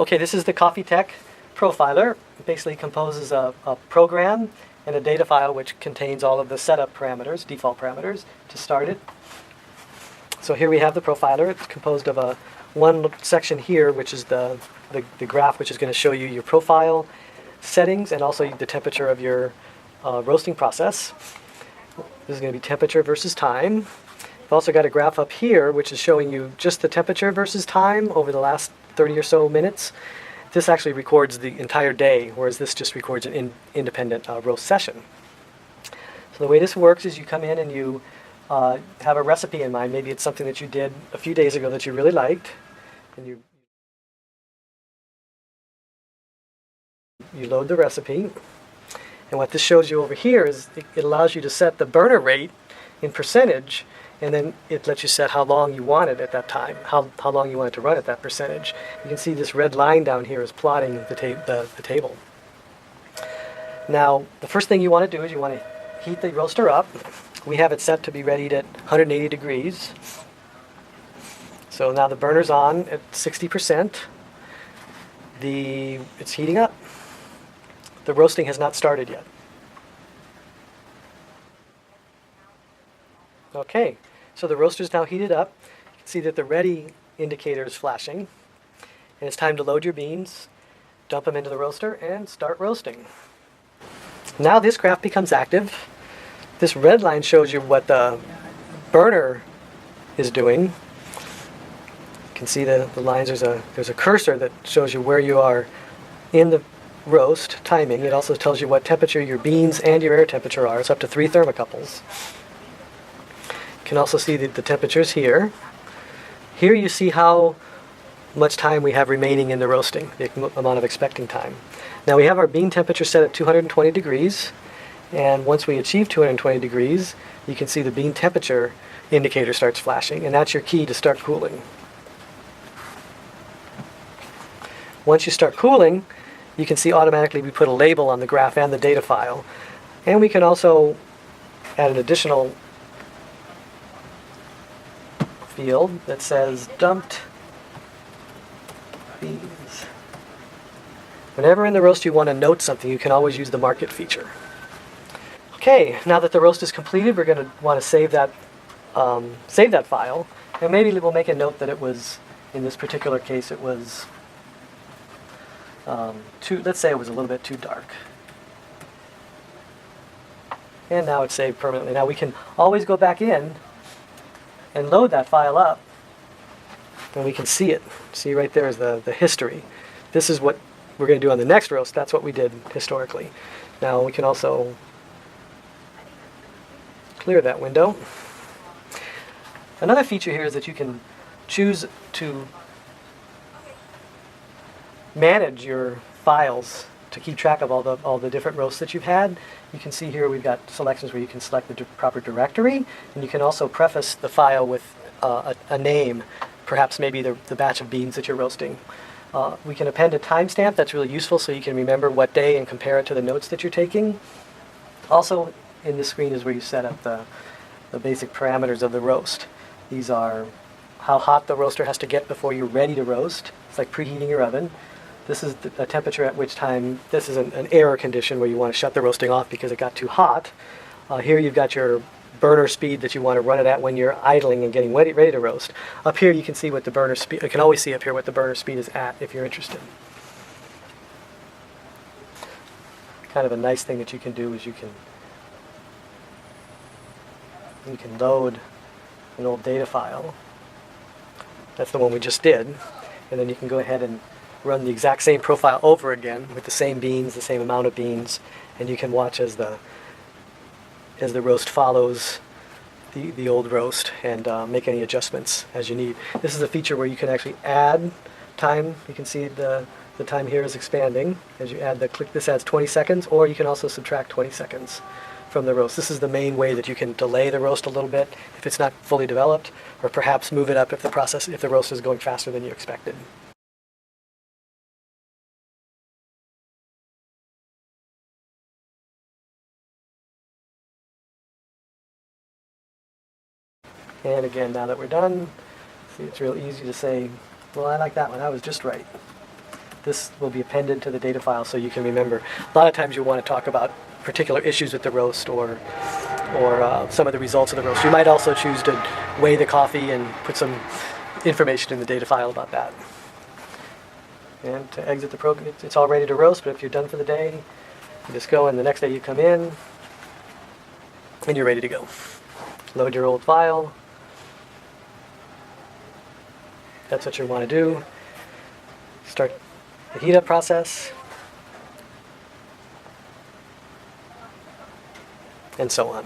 Okay, this is the CoffeeTec profiler. It basically composes a program and a data file which contains all of the setup parameters, default parameters, to start it. So here we have the profiler. It's composed of one section here, which is the graph, which is going to show you your profile settings and also the temperature of your roasting process. This is going to be temperature versus time. I've also got a graph up here, which is showing you just the temperature versus time over the last 30 or so minutes. This actually records the entire day, whereas this just records an independent roast session. So the way this works is you come in and you have a recipe in mind. Maybe it's something that you did a few days ago that you really liked, and you load the recipe. And what this shows you over here is it allows you to set the burner rate in percentage, and then it lets you set how long you want it at that time, how long you want it to run at that percentage. You can see this red line down here is plotting the table. Now, the first thing you want to do is you want to heat the roaster up. We have it set to be readied at 180 degrees. So now the burner's on at 60%. It's heating up. The roasting has not started yet. Okay, so the roaster's now heated up. You can see that the ready indicator is flashing. And it's time to load your beans, dump them into the roaster, and start roasting. Now this graph becomes active. This red line shows you what the burner is doing. You can see the lines. There's a cursor that shows you where you are in the roast timing. It also tells you what temperature your beans and your air temperature are. It's up to 3 thermocouples. You can also see the temperatures here. Here you see how much time we have remaining in the roasting, the amount of expecting time. Now we have our bean temperature set at 220 degrees, and once we achieve 220 degrees, you can see the bean temperature indicator starts flashing, and that's your key to start cooling. Once you start cooling, you can see automatically we put a label on the graph and the data file. And we can also add an additional field that says dumped beans. Whenever in the roast you want to note something, you can always use the mark it feature. Okay, now that the roast is completed, we're going to want to save that file. And maybe we'll make a note that it was, in this particular case, it was let's say it was a little bit too dark. And now it's saved permanently. Now we can always go back in and load that file up, and we can see it. See right there is the history. This is what we're going to do on the next roast. That's what we did historically. Now we can also clear that window. Another feature here is that you can choose to manage your files to keep track of all the different roasts that you've had. You can see here we've got selections where you can select the proper directory, and you can also preface the file with a name, perhaps maybe the batch of beans that you're roasting. We can append a timestamp. That's really useful so you can remember what day and compare it to the notes that you're taking. Also in this screen is where you set up the basic parameters of the roast. These are how hot the roaster has to get before you're ready to roast. It's like preheating your oven. This is the temperature at which time, this is an error condition where you want to shut the roasting off because it got too hot. Here you've got your burner speed that you want to run it at when you're idling and getting ready to roast. Up here you can see what the burner speed, you can always see up here what the burner speed is at if you're interested. Kind of a nice thing that you can do is you can load an old data file. That's the one we just did. And then you can go ahead and run the exact same profile over again with the same beans, the same amount of beans, and you can watch as the roast follows the old roast and make any adjustments as you need. This is a feature where you can actually add time. You can see the time here is expanding as you add this adds 20 seconds, or you can also subtract 20 seconds from the roast. This is the main way that you can delay the roast a little bit if it's not fully developed, or perhaps move it up if the roast is going faster than you expected. And again, now that we're done, see, it's real easy to say, well, I like that one, that was just right. this will be appended to the data file so you can remember. A lot of times you want to talk about particular issues with the roast or some of the results of the roast. You might also choose to weigh the coffee and put some information in the data file about that. And to exit the program, it's all ready to roast, but if you're done for the day, you just go and the next day you come in and you're ready to go. Load your old file. That's what you want to do. Start the heat up process. And so on.